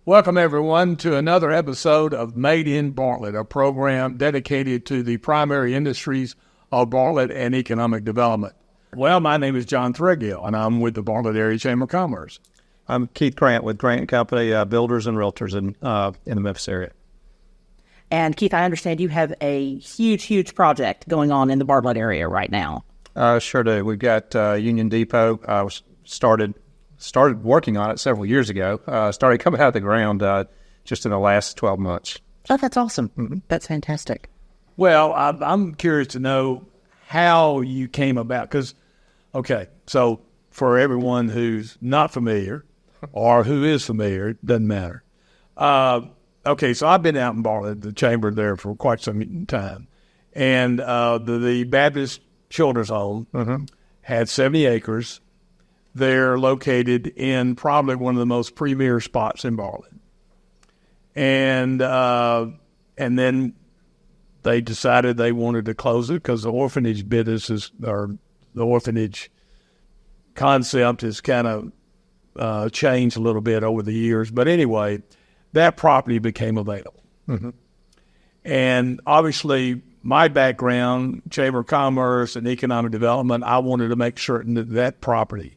Welcome, everyone, to another episode of Made in Bartlett, a program dedicated to the primary industries of Bartlett and economic development. Well, my name is John Threadgill, and I'm with the Bartlett Area Chamber of Commerce. I'm Keith Grant with Grant Company, Builders and Realtors in the Memphis area. And Keith, I understand you have a huge project going on in the Bartlett area right now. Sure do. We've got Union Depot. Started working on it several years ago. Started coming out of the ground just in the last 12 months. Oh, that's awesome. Mm-hmm. That's fantastic. Well, I'm curious to know how you came about. Because, so for everyone who's not familiar or who is familiar, it doesn't matter. So I've been out in Bartlett, the chamber there, for quite some time. And the Baptist Children's Home had 70 acres. They're located in probably one of the most premier spots in Bartlett. And then they decided they wanted to close it because the orphanage business or the orphanage concept has kind of changed a little bit over the years. But anyway, that property became available. Mm-hmm. And obviously, my background, Chamber of Commerce and economic development, I wanted to make certain that that property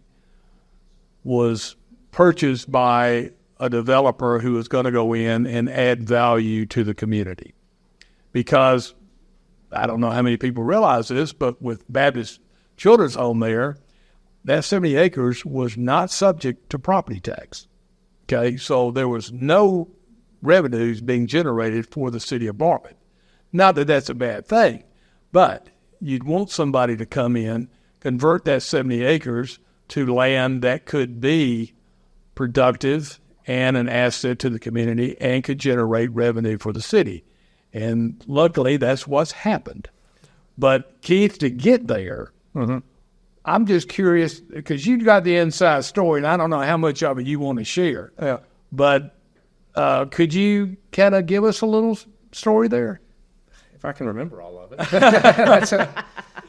was purchased by a developer who was going to go in and add value to the community. Because I don't know how many people realize this, but with Baptist Children's Home there, that 70 acres was not subject to property tax. Okay, so there was no revenues being generated for the city of Bartlett. Not that that's a bad thing, but you'd want somebody to come in, convert that 70 acres to land that could be productive and an asset to the community and could generate revenue for the city. And luckily, that's what's happened. But Keith, to get there, I'm just curious, because you got the inside story, and I don't know how much of it you want to share. Yeah. But could you kind of give us a little story there? If I can remember all of it.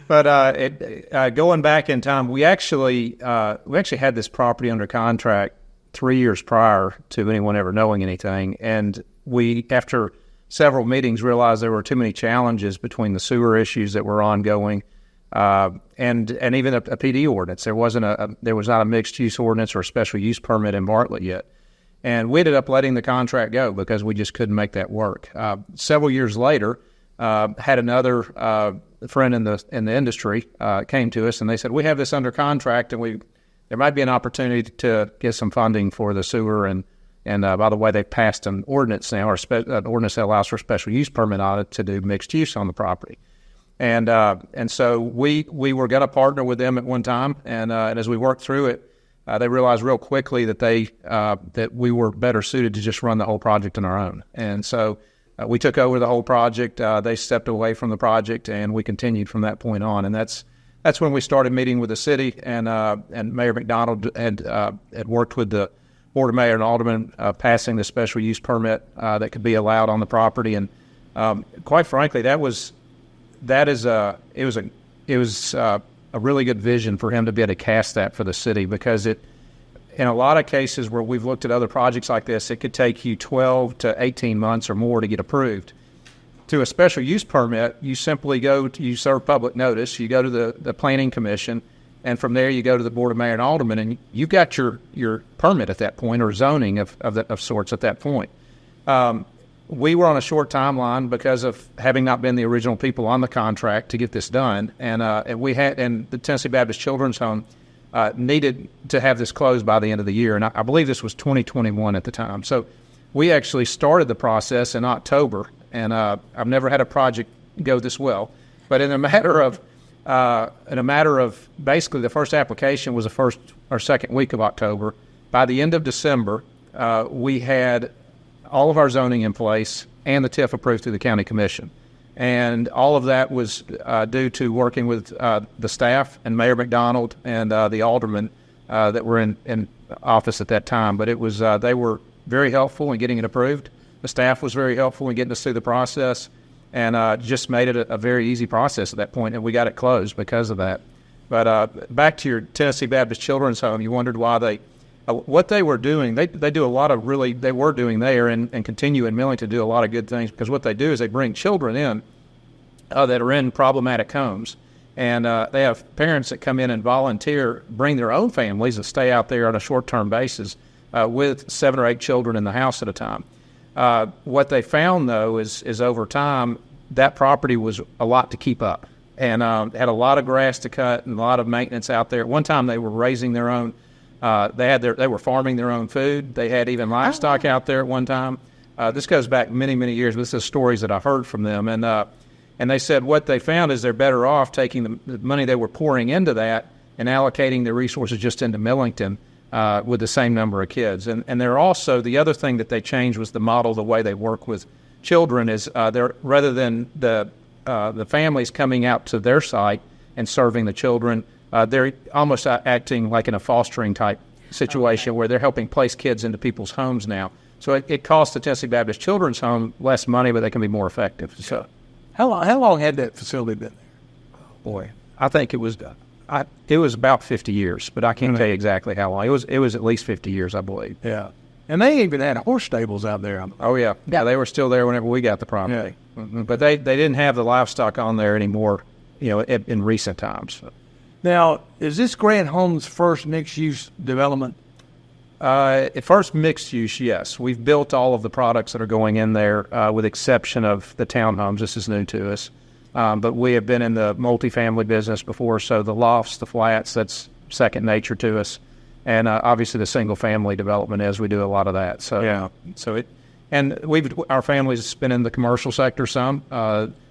But going back in time, we actually had this property under contract 3 years prior to anyone ever knowing anything. And we, after several meetings, realized there were too many challenges between the sewer issues that were ongoing and even a PD ordinance. There was not a mixed use ordinance or a special use permit in Bartlett yet. And we ended up letting the contract go because we just couldn't make that work. Several years later, had another friend in the industry came to us and they said, we have this under contract and there might be an opportunity to get some funding for the sewer. And by the way, they passed an ordinance now, or an ordinance that allows for a special use permit on it to do mixed use on the property. And so we were going to partner with them at one time. And as we worked through it, they realized real quickly that that we were better suited to just run the whole project on our own. And so we took over the whole project. They stepped away from the project, and we continued from that point on. And that's when we started meeting with the city, and Mayor McDonald had worked with the Board of Mayor and Aldermen passing the special use permit that could be allowed on the property. And quite frankly, it was a really good vision for him to be able to cast that for the city, because in a lot of cases where we've looked at other projects like this, it could take you 12 to 18 months or more to get approved. To a special use permit, you simply you serve public notice, you go to the Planning Commission, and from there you go to the Board of Mayor and Aldermen, and you've got your permit at that point, or zoning of sorts at that point. We were on a short timeline because of having not been the original people on the contract to get this done, and the Tennessee Baptist Children's Home needed to have this closed by the end of the year, and I believe this was 2021 at the time. So we actually started the process in October, and I've never had a project go this well. But in a matter of basically the first application was the first or second week of October. By the end of December, we had all of our zoning in place and the TIF approved through the county commission. And all of that was due to working with the staff and Mayor McDonald and the aldermen that were in office at that time. But it was they were very helpful in getting it approved. The staff was very helpful in getting us through the process, and just made it a very easy process at that point, and we got it closed because of that. But back to your Tennessee Baptist Children's Home, you wondered why they what they were doing, they do a lot of they were doing there and continue in Millington to do a lot of good things, because what they do is they bring children in that are in problematic homes. And they have parents that come in and volunteer, bring their own families that stay out there on a short-term basis with 7 or 8 children in the house at a time. What they found, though, is over time, that property was a lot to keep up, and had a lot of grass to cut and a lot of maintenance out there. At one time, they were raising their own. They were farming their own food. They had even livestock out there at one time. This goes back many, many years, but this is stories that I heard from them. And they said what they found is they're better off taking the money they were pouring into that and allocating the resources just into Millington with the same number of kids. And they're also, the other thing that they changed was the model, the way they work with children is they're, rather than the families coming out to their site and serving the children, they're almost acting like in a fostering type situation where they're helping place kids into people's homes now. So it costs the Tennessee Baptist Children's Home less money, but they can be more effective. So. How long had that facility been there? Boy, I think it was about 50 years, but I can't tell you exactly how long. It was at least 50 years, I believe. Yeah. And they even had horse stables out there. Oh, yeah. Yeah, they were still there whenever we got the property. Yeah. Mm-hmm. But they didn't have the livestock on there anymore, in recent times. Now, is this Grant Homes' first mixed-use development? At first mixed use, yes. We've built all of the products that are going in there, with exception of the townhomes. This is new to us. But we have been in the multifamily business before, so the lofts, the flats, that's second nature to us. And obviously the single family development is, we do a lot of that. So yeah. Our family's been in the commercial sector some.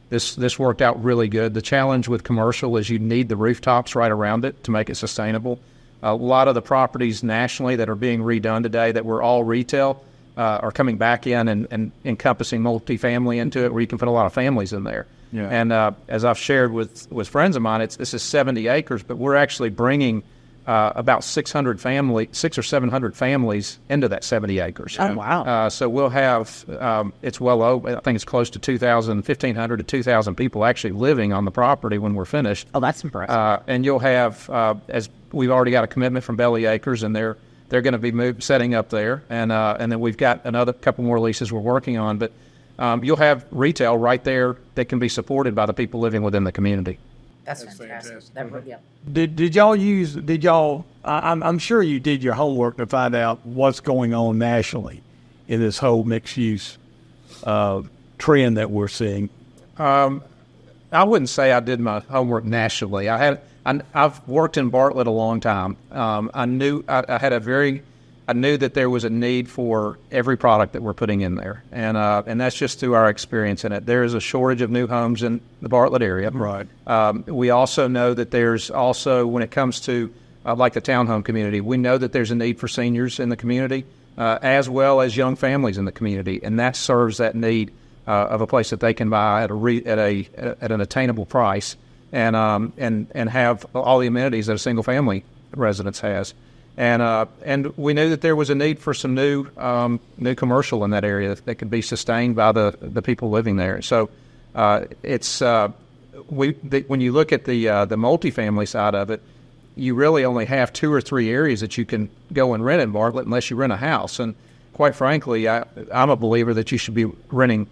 This worked out really good. The challenge with commercial is you need the rooftops right around it to make it sustainable. A lot of the properties nationally that are being redone today that were all retail are coming back in and encompassing multifamily into it, where you can put a lot of families in there. Yeah. And as I've shared with friends of mine, this is 70 acres, but we're actually bringing about 600 or 700 families into that 70 acres. Oh, wow. So we'll have, it's well over, I think it's close to 1,500 to 2,000 people actually living on the property when we're finished. Oh, that's impressive. And you'll have, as we've already got a commitment from Belly Acres, and they're going to be setting up there. And then we've got another couple more leases we're working on. But you'll have retail right there that can be supported by the people living within the community. That's fantastic. Yeah. Did y'all, I'm sure you did your homework to find out what's going on nationally in this whole mixed use trend that we're seeing? I wouldn't say I did my homework nationally. I've worked in Bartlett a long time. I knew I knew that there was a need for every product that we're putting in there, and that's just through our experience in it. There is a shortage of new homes in the Bartlett area. Right. We also know that there's also, when it comes to like the townhome community, we know that there's a need for seniors in the community, as well as young families in the community, and that serves that need of a place that they can buy at an attainable price, and have all the amenities that a single family residence has. And we knew that there was a need for some new commercial in that area that could be sustained by the people living there. So when you look at the multifamily side of it, you really only have 2 or 3 areas that you can go and rent in Bartlett unless you rent a house. And quite frankly, I'm a believer that you should be renting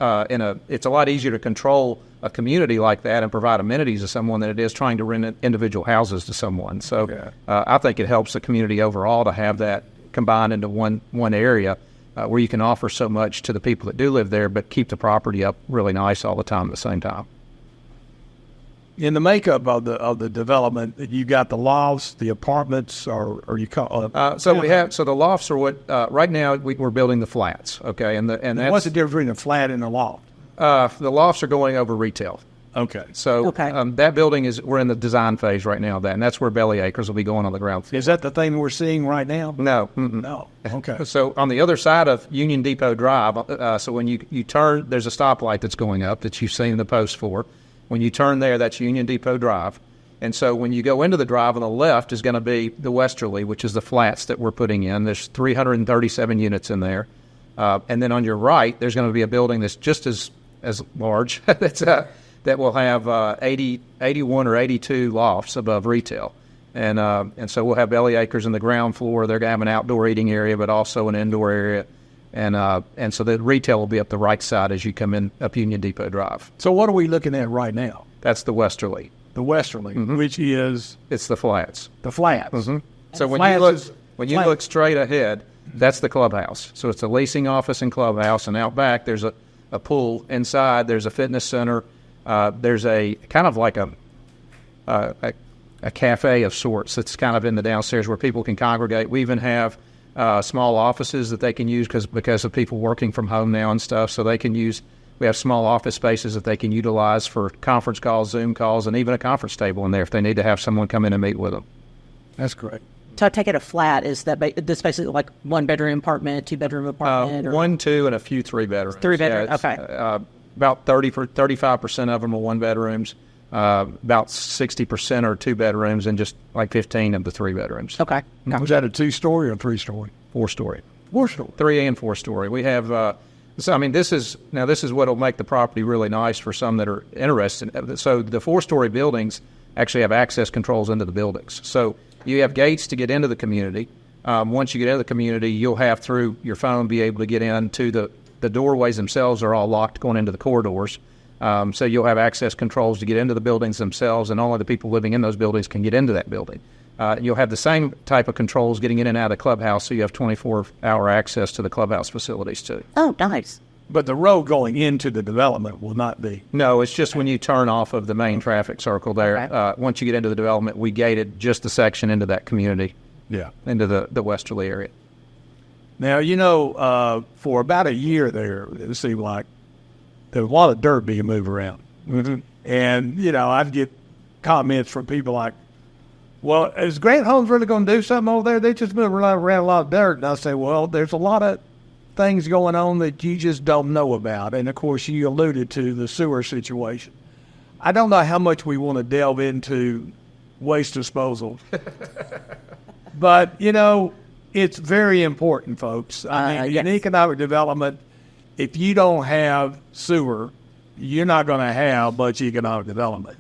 it's a lot easier to control a community like that and provide amenities to someone than it is trying to rent individual houses to someone. So I think it helps the community overall to have that combined into one area where you can offer so much to the people that do live there, but keep the property up really nice all the time at the same time. In the makeup of the development, you got the lofts, the apartments, or you call so the lofts are what right now we're building the flats. Okay, and that's, what's the difference between a flat and a loft? The lofts are going over retail. Okay, so that building we're in the design phase right now. And that's where Belly Acres will be going on the ground floor. Is that the thing we're seeing right now? No, no. Okay. So on the other side of Union Depot Drive, so when you turn, there's a stoplight that's going up that you've seen the post for. When you turn there, that's Union Depot Drive. And so when you go into the drive on the left is going to be the Westerly, which is the flats that we're putting in. There's 337 units in there. And then on your right, there's going to be a building that's just as large that will have 81 or 82 lofts above retail. And so we'll have Belly Acres in the ground floor. They're going to have an outdoor eating area, but also an indoor area. And so the retail will be up the right side as you come in up Union Depot Drive. So what are we looking at right now? That's the westerly. The westerly, which is It's the flats. the flats. So when flats you look straight ahead, that's the clubhouse. So it's a leasing office and clubhouse, and out back there's a pool. Inside there's a fitness center. There's a kind of like a cafe of sorts that's kind of in the downstairs where people can congregate. We even have small offices that they can use because of people working from home now and stuff. So they can use. We have small office spaces that they can utilize for conference calls, Zoom calls, and even a conference table in there if they need to have someone come in and meet with them. That's great. So I take it a flat is that this basically like 1-bedroom apartment, 2-bedroom apartment? Or 1, 2, and a few 3-bedrooms. 3-bedroom, it's, okay. About 35% of them are 1-bedrooms. About 60% are 2-bedrooms, and just like 15 of the 3-bedrooms. Okay. Was that a 2-story or 3-story? 4-story. 4-story. 3 and 4-story. We have. So I mean, this is what will make the property really nice for some that are interested. So the 4-story buildings actually have access controls into the buildings. So you have gates to get into the community. Once you get into the community, you'll have through your phone be able to get into the doorways themselves are all locked going into the corridors. So you'll have access controls to get into the buildings themselves, and only the people living in those buildings can get into that building. You'll have the same type of controls getting in and out of the clubhouse, so you have 24-hour access to the clubhouse facilities too. Oh, nice. But the road going into the development will not be. No, it's just when you turn off of the main traffic circle there. Okay. Once you get into the development, we gated just the section into that community, into the westerly area. Now, for about a year there, it seemed like there was a lot of dirt being moved around. And, I'd get comments from people like, well, is Grant Homes really going to do something over there? They just move around a lot of dirt. And I say, well, there's a lot of things going on that you just don't know about. And, of course, you alluded to the sewer situation. I don't know how much we want to delve into waste disposal. But, it's very important, folks. In economic development, if you don't have sewer, you're not going to have much economic development.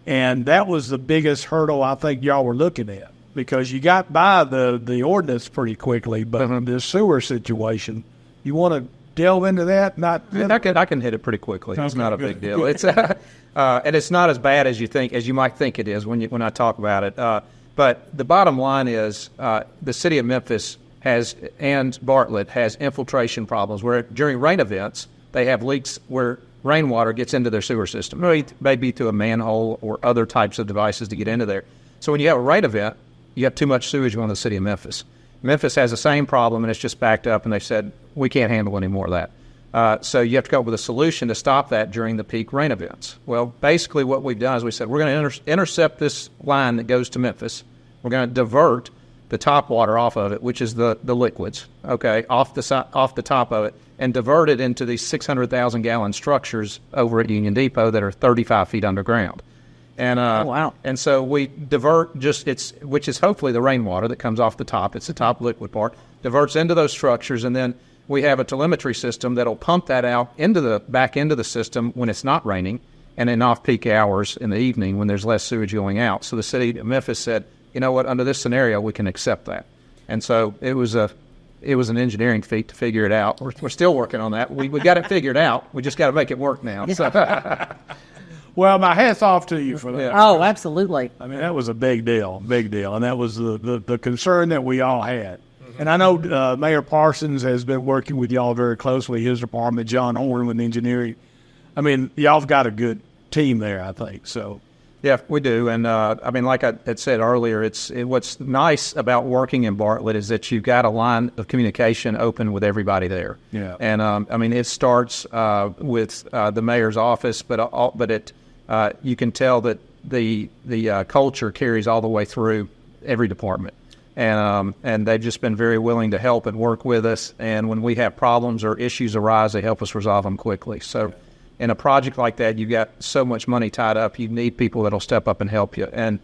And that was the biggest hurdle I think y'all were looking at, because you got by the ordinance pretty quickly, but the sewer situation, you want to delve into that? I can hit it pretty quickly. It's not a big deal. It's and it's not as bad as you might think it is when I talk about it. But the bottom line is the city of Memphis and Bartlett has infiltration problems where during rain events they have leaks where rainwater gets into their sewer system, maybe through a manhole or other types of devices to get into there. So when you have a rain event, you have too much sewage going to the city of Memphis. Memphis has the same problem, and it's just backed up, and they said, we can't handle any more of that. So you have to come up with a solution to stop that during the peak rain events. Well, basically what we've done is we said, we're going to intercept this line that goes to Memphis. We're going to divert the top water off of it, which is the liquids, off the top of it, and divert it into these 600,000-gallon structures over at Union Depot that are 35 feet underground. And wow. And so we divert which is hopefully the rainwater that comes off the top. It's the top liquid part, diverts into those structures, and then we have a telemetry system that'll pump that out back into the system when it's not raining, and in off-peak hours in the evening when there's less sewage going out. So the city of Memphis said, you know what, under this scenario, we can accept that. And so it was an engineering feat to figure it out. We're still working on that. We got it figured out. We just got to make it work now. So. Well, my hat's off to you for that. Yeah. Oh, absolutely. I mean, that was a big deal, and that was the concern that we all had. And I know Mayor Parsons has been working with y'all very closely, his department, John Horn with engineering. I mean, y'all have got a good team there, I think, so. Yeah, we do. And, I mean, like I had said earlier, what's nice about working in Bartlett is that you've got a line of communication open with everybody there. Yeah. And, I mean, it starts with the mayor's office, but you can tell that the culture carries all the way through every department. And they've just been very willing to help and work with us. And when we have problems or issues arise, they help us resolve them quickly. So in a project like that, you've got so much money tied up, you need people that'll step up and help you. And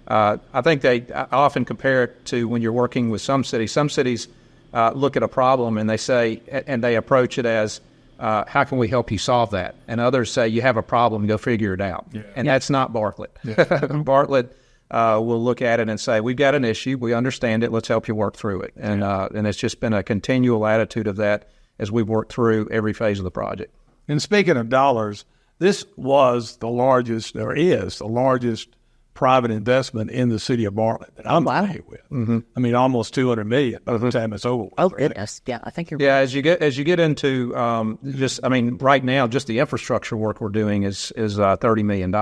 I think I often compare it to when you're working with some cities. Some cities look at a problem and they say, and they approach it as, how can we help you solve that? And others say, you have a problem, go figure it out. Yeah. And that's not Bartlett. Yeah. Bartlett, we'll look at it and say, we've got an issue, we understand it, let's help you work through it. And it's just been a continual attitude of that as we've worked through every phase of the project. And speaking of dollars, this was the largest, or is the largest private investment in the city of Bartlett that I'm familiar with. Mm-hmm. I mean, almost $200 million by the time it's over. Oh, goodness. Yeah, I think you're right. As you get into right now, just the infrastructure work we're doing is $30 million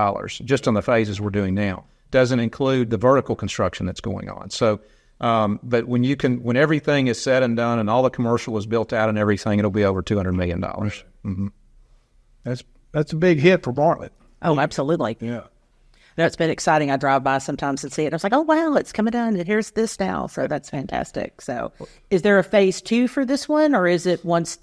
just on the phases we're doing now. Doesn't include the vertical construction that's going on. So, but when everything is said and done and all the commercial is built out and everything, it'll be over $200 million. Mm-hmm. That's a big hit for Bartlett. Oh, absolutely. Yeah. No, it's been exciting. I drive by sometimes and see it. And I was like, oh, wow, it's coming down, and here's this now. So that's fantastic. So is there a phase 2 for this one, or is it once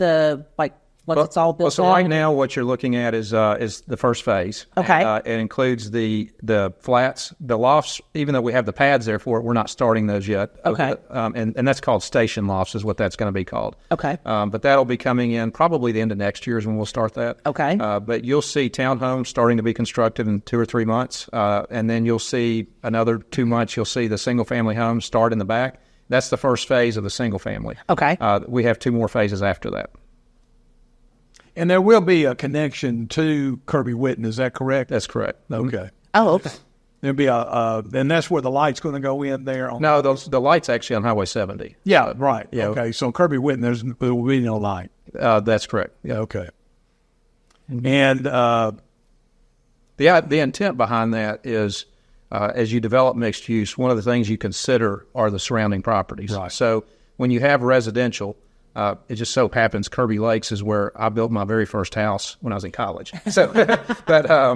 it's all built so right now what you're looking at is the first phase. Okay. It includes the flats, the lofts. Even though we have the pads there for it, we're not starting those yet. Okay. And that's called station lofts is what that's going to be called. Okay. But that'll be coming in probably the end of next year is when we'll start that. Okay. But you'll see townhomes starting to be constructed in 2 or 3 months. And then you'll see another 2 months, you'll see the single-family homes start in the back. That's the first phase of the single-family. Okay. We have 2 more phases after that. And there will be a connection to Kirby Whitten, is that correct? That's correct. Okay. Oh, okay. There'll be and that's where the light's going to go in there? No, the light's actually on Highway 70. Yeah, right. Yeah. Okay, so Kirby Whitten, there will be no light. That's correct. Yeah. Okay. And the intent behind that is as you develop mixed use, one of the things you consider are the surrounding properties. Right. So when you have residential, it just so happens Kirby Lakes is where I built my very first house when I was in college. So,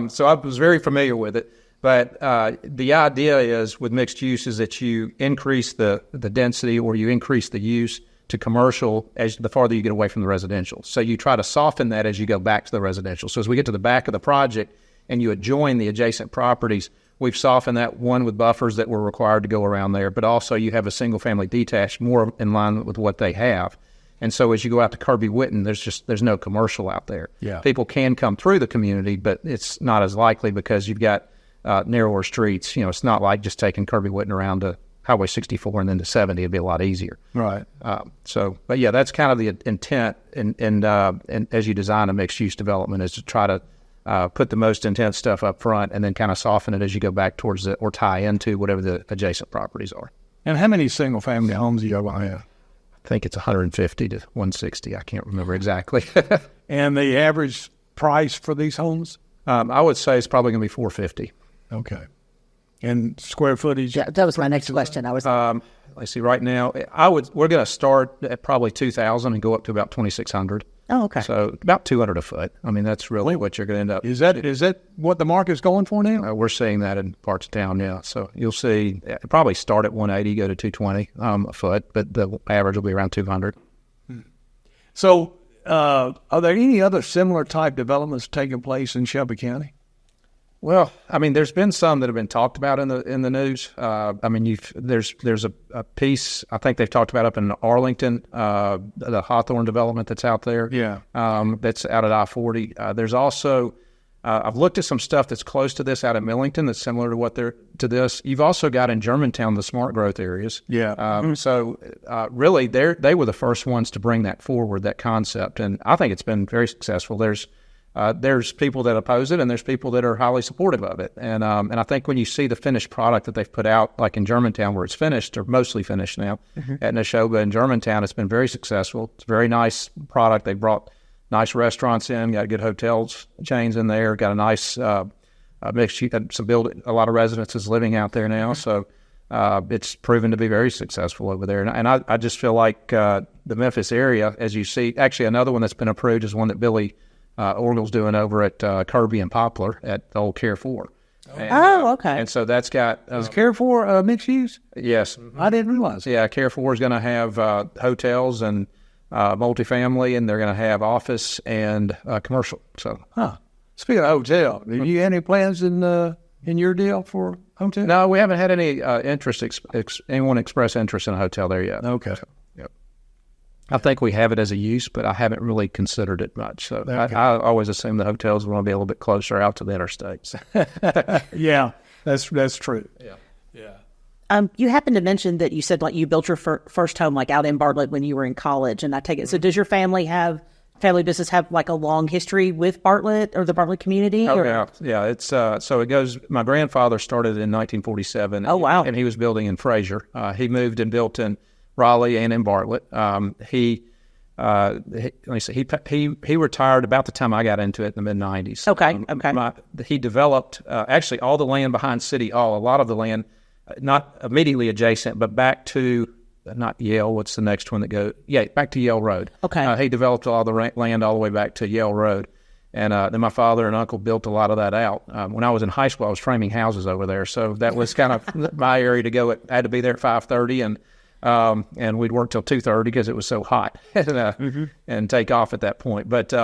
so I was very familiar with it. But the idea is with mixed use is that you increase the density or you increase the use to commercial as the farther you get away from the residential. So you try to soften that as you go back to the residential. So as we get to the back of the project and you adjoin the adjacent properties, we've softened that one with buffers that were required to go around there, but also you have a single-family detached more in line with what they have. And so as you go out to Kirby Whitten, there's no commercial out there. Yeah. People can come through the community, but it's not as likely because you've got narrower streets. You know, it's not like just taking Kirby Whitten around to Highway 64 and then to 70. It'd be a lot easier. right. But yeah, that's kind of the intent. And as you design a mixed-use development is to try to put the most intense stuff up front and then kind of soften it as you go back towards or tie into whatever the adjacent properties are. And how many single-family homes are you going to have? I think it's 150 to 160. I can't remember exactly. And the average price for these homes? I would say it's probably going to be 450. Okay. And square footage? Yeah, that was my next question. I was. Let's see. Right now, we're going to start at probably 2,000 and go up to about 2,600. Oh, okay. So about 200 a foot. I mean, that's really what you're going to end up. Is that what the market's going for now? We're seeing that in parts of town, yeah. So you'll see it probably start at 180, go to 220 a foot, but the average will be around 200. So are there any other similar type developments taking place in Shelby County? Well, I mean, there's been some that have been talked about in the news. I mean, there's a piece I think they've talked about up in Arlington, the Hawthorne development that's out there. Yeah, that's out at I-40. There's also I've looked at some stuff that's close to this out at Millington that's similar to this. You've also got in Germantown the smart growth areas. Yeah. So really, they were the first ones to bring that forward, that concept, and I think it's been very successful. There's people that oppose it, and there's people that are highly supportive of it. And I think when you see the finished product that they've put out, like in Germantown where it's finished, or mostly finished now, at Neshoba in Germantown, it's been very successful. It's a very nice product. They brought nice restaurants in, got good hotels chains in there, got a nice mixed use, a lot of residences living out there now. So it's proven to be very successful over there. And I just feel like the Memphis area, as you see, actually another one that's been approved is one that Billy Orgle's doing over at Kirby and Poplar at the old Care 4. And, okay. And so that's got... Is Care 4 mixed use? Yes. I didn't realize. Yeah, Care 4 is going to have hotels and multifamily, and they're going to have office and commercial. So, Speaking of hotel, do you have any plans in your deal for hotel? No, we haven't had any anyone express interest in a hotel there yet. Okay. Yep. I think we have it as a use, but I haven't really considered it much. So Okay. I always assume the hotels want to be a little bit closer out to the interstates. Yeah, that's true. Yeah. Yeah. You happened to mention that you said like you built your first home like out in Bartlett when you were in college, and I take it. So does your family business have like a long history with Bartlett or the Bartlett community? Oh, or? yeah. It's so it goes. My grandfather started in 1947. Oh, wow. And he was building in Fraser. He moved and built in Raleigh and in Bartlett. He retired about the time I got into it in the mid 90s. Okay. He developed actually all the land behind City Hall. A lot of the land, not immediately adjacent, but back to. Not Yale. What's the next one that goes? Yeah, back to Yale Road. Okay. He developed all the land all the way back to Yale Road. And then my father and uncle built a lot of that out. When I was in high school, I was framing houses over there. So that was kind of my area to go. I had to be there at 5:30, and we'd work till 2:30 because it was so hot and take off at that point. But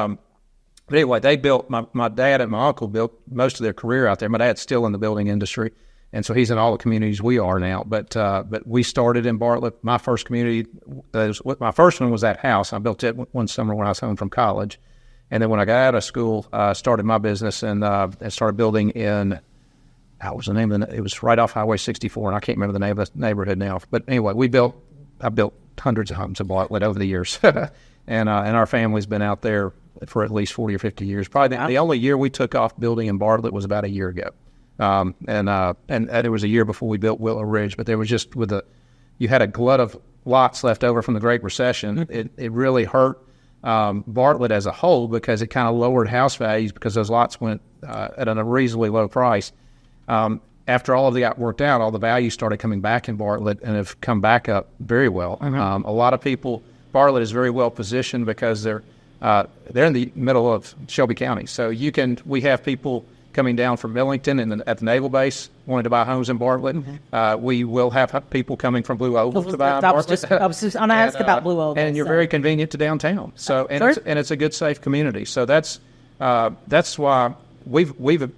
anyway, they built, my dad and my uncle built most of their career out there. My dad's still in the building industry. And so he's in all the communities we are now. But we started in Bartlett. My first community, my first one was that house. I built it one summer when I was home from college. And then when I got out of school, I started my business and started building in, what was the name of it was right off Highway 64, and I can't remember the name of the neighborhood now. But anyway, I built hundreds of homes in Bartlett over the years. and our family's been out there for at least 40 or 50 years. Probably the only year we took off building in Bartlett was about a year ago. And it was a year before we built Willow Ridge, but there was just you had a glut of lots left over from the Great Recession. It really hurt Bartlett as a whole because it kind of lowered house values because those lots went at a reasonably low price. After all of that got worked out, all the values started coming back in Bartlett and have come back up very well. A lot of people, Bartlett is very well positioned because they're in the middle of Shelby County, so we have people coming down from Millington and at the naval base wanting to buy homes in Bartlett. We will have people coming from Blue Oval to buy in Bartlett. I was just going to ask about Blue Oval. And you're very convenient to downtown. So it's a good, safe community. So that's why we've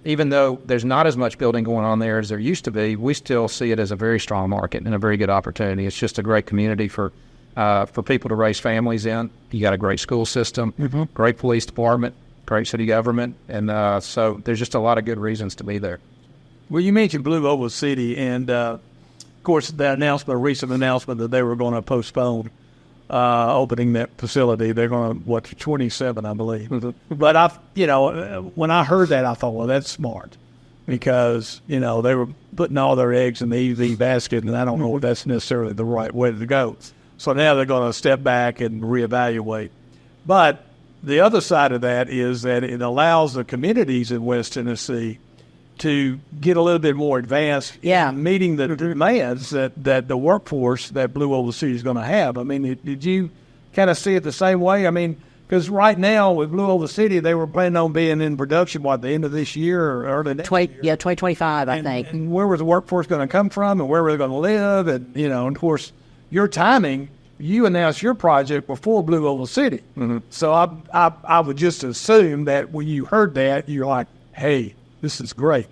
even though there's not as much building going on there as there used to be, we still see it as a very strong market and a very good opportunity. It's just a great community for people to raise families in. You got a great school system, great police department, great city government, and so there's just a lot of good reasons to be there. Well, you mentioned Blue Oval City, and of course, the recent announcement that they were going to postpone opening that facility. They're going to 27, I believe. But when I heard that, I thought, well, that's smart because they were putting all their eggs in the EV basket, and I don't know if that's necessarily the right way to go. So now they're going to step back and reevaluate, but the other side of that is that it allows the communities in West Tennessee to get a little bit more advanced in meeting the demands that the workforce that Blue Oval City is going to have. I mean, did you kind of see it the same way? I mean, because right now with Blue Oval City, they were planning on being in production, the end of this year or early next year? Yeah, 2025, I think. And where was the workforce going to come from and where were they going to live? And, and of course, your timing, you announced your project before Blue Oval City. So I would just assume that when you heard that, you're like, hey, this is great.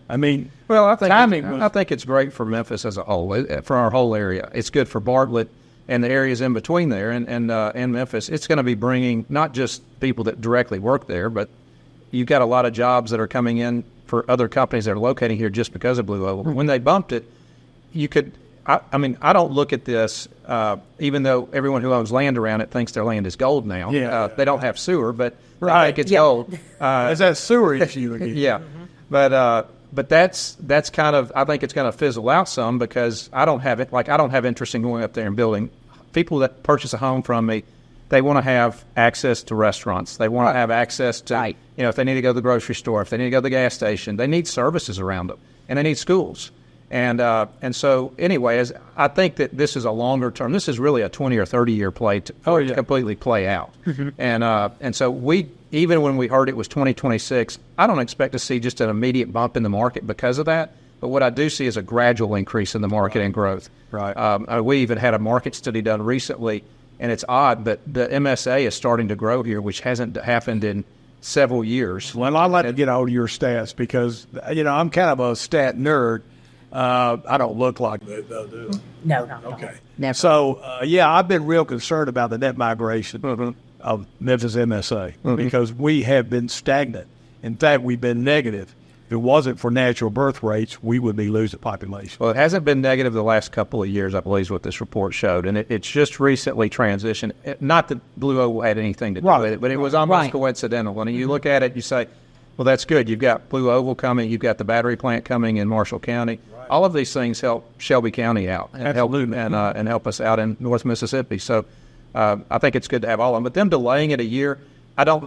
I mean, well, I think it's great for Memphis as a whole, for our whole area. It's good for Bartlett and the areas in between there and Memphis. It's going to be bringing not just people that directly work there, but you've got a lot of jobs that are coming in for other companies that are locating here just because of Blue Oval. When they bumped it, you could – I mean, I don't look at this, even though everyone who owns land around it thinks their land is gold now. They don't have sewer, but I think it's gold. Is that sewer issue again? Yeah. But that's kind of, I think it's going to fizzle out some because I don't have interest in going up there and building. People that purchase a home from me, they want to have access to restaurants. They want to have access to, if they need to go to the grocery store, if they need to go to the gas station, they need services around them, and they need schools. And so anyway, I think that this is a longer term. This is really a 20 or 30 year play to completely play out. And so even when we heard it was 2026, I don't expect to see just an immediate bump in the market because of that. But what I do see is a gradual increase in the market and growth. Right. We even had a market study done recently, and it's odd, but the MSA is starting to grow here, which hasn't happened in several years. Well, I'd like to get all your stats because, I'm kind of a stat nerd. I don't look like that, though, do I? No, not okay. Never. So, I've been real concerned about the net migration of Memphis MSA because we have been stagnant. In fact, we've been negative. If it wasn't for natural birth rates, we would be losing population. Well, it hasn't been negative the last couple of years, I believe, is what this report showed. And it's just recently transitioned. Not that Blue Oval had anything to do with it, but it was almost coincidental. And you look at it, you say, well, that's good. You've got Blue Oval coming. You've got the battery plant coming in Marshall County. Right. All of these things help Shelby County out and help us out in North Mississippi. So I think it's good to have all of them. But them delaying it a year,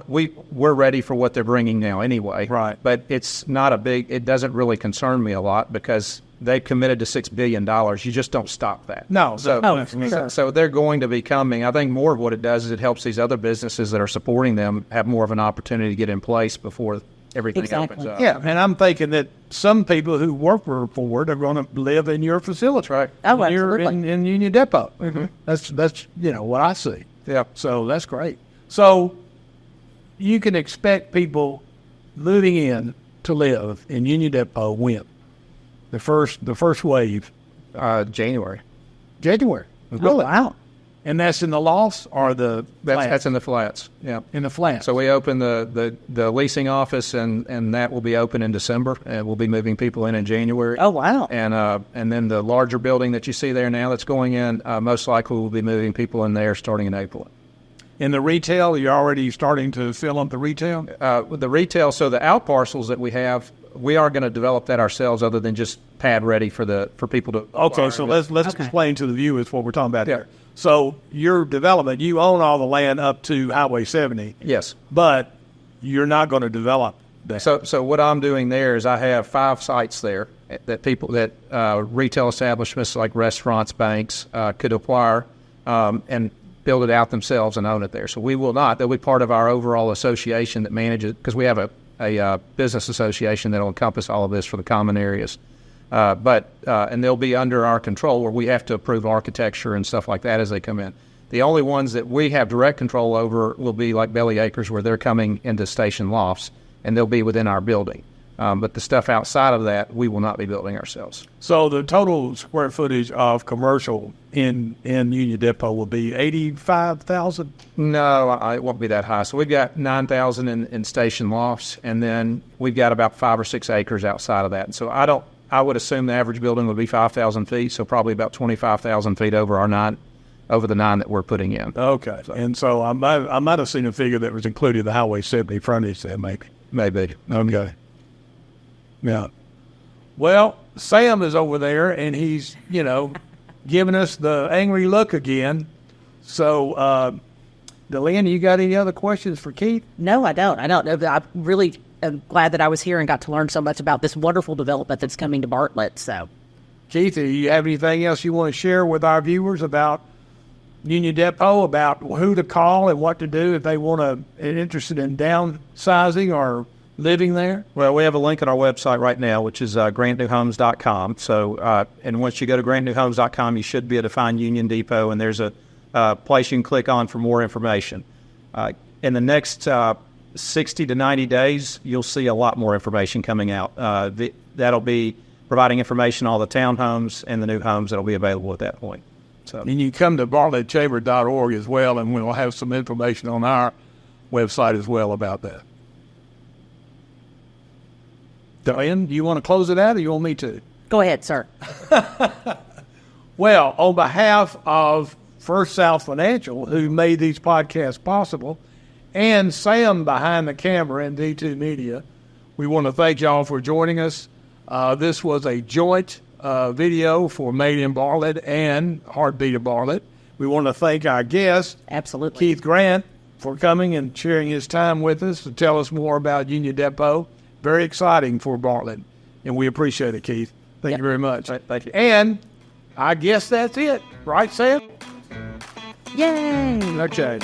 we're ready for what they're bringing now anyway. Right. But it's not it doesn't really concern me a lot because they've committed to $6 billion. You just don't stop that. No. So they're going to be coming. I think more of what it does is it helps these other businesses that are supporting them have more of an opportunity to get in place before everything opens up. Yeah, and I'm thinking that some people who work for Ford are going to live in your facility. Right. Oh, You're absolutely. in Union Depot. Mm-hmm. That's what I see. Yeah. So that's great. So you can expect people moving in to live in Union Depot when? The first wave? January. January. Oh, wow. And that's in the lofts or the flats? That's in the flats. Yeah. In the flats. So we open the leasing office, and that will be open in December, and we'll be moving people in January. Oh, wow. And then the larger building that you see there now that's going in, most likely we'll be moving people in there starting in April. In the retail, you're already starting to fill up the retail? With the retail, so the out parcels that we have, we are going to develop that ourselves other than just pad ready for people to Okay, acquire. so let's explain to the viewers what we're talking about here. Yeah. So your development, you own all the land up to Highway 70. Yes. But you're not going to develop that. So what I'm doing there is I have 5 sites there that retail establishments like restaurants, banks could acquire and build it out themselves and own it there. So we will not. They'll be part of our overall association that manages, because we have a business association that will encompass all of this for the common areas. And they'll be under our control where we have to approve architecture and stuff like that as they come in. The only ones that we have direct control over will be like Belly Acres, where they're coming into station lofts, and they'll be within our building. But the stuff outside of that, we will not be building ourselves. So the total square footage of commercial in Union Depot will be 85,000? No, it won't be that high. So we've got 9,000 in station lofts, and then we've got about 5 or 6 acres outside of that. And so I would assume the average building would be 5,000 feet, so probably about 25,000 feet over the 9 that we're putting in. Okay. And so I might have seen a figure that was included the Highway 70 frontage there, maybe. Maybe. Okay. Yeah. Well, Sam is over there, and he's, giving us the angry look again. So, Delynn, you got any other questions for Keith? No, I don't. I really am glad that I was here and got to learn so much about this wonderful development that's coming to Bartlett. So, Keith, do you have anything else you want to share with our viewers about Union Depot, about who to call and what to do if they are interested in downsizing or living there? Well, we have a link on our website right now, which is grantnewhomes.com. So, and once you go to grantnewhomes.com, you should be able to find Union Depot, and there's a place you can click on for more information. In the next 60 to 90 days, you'll see a lot more information coming out. That'll be providing information on all the townhomes and the new homes that'll be available at that point. So, and you come to bartlettchamber.org as well, and we'll have some information on our website as well about that. Delynn, do you want to close it out, or you want me to? go ahead, sir. Well, on behalf of First South Financial, who made these podcasts possible, and Sam behind the camera in D2 Media, we want to thank y'all for joining us. This was a joint video for Made in Bartlett and Heartbeat of Bartlett. We want to thank our guest, Absolutely. Keith Grant, for coming and sharing his time with us to tell us more about Union Depot. Very exciting for Bartlett, and we appreciate it, Keith. Thank you very much. Right, thank you. And I guess that's it. Right, Sam? Yay! Okay.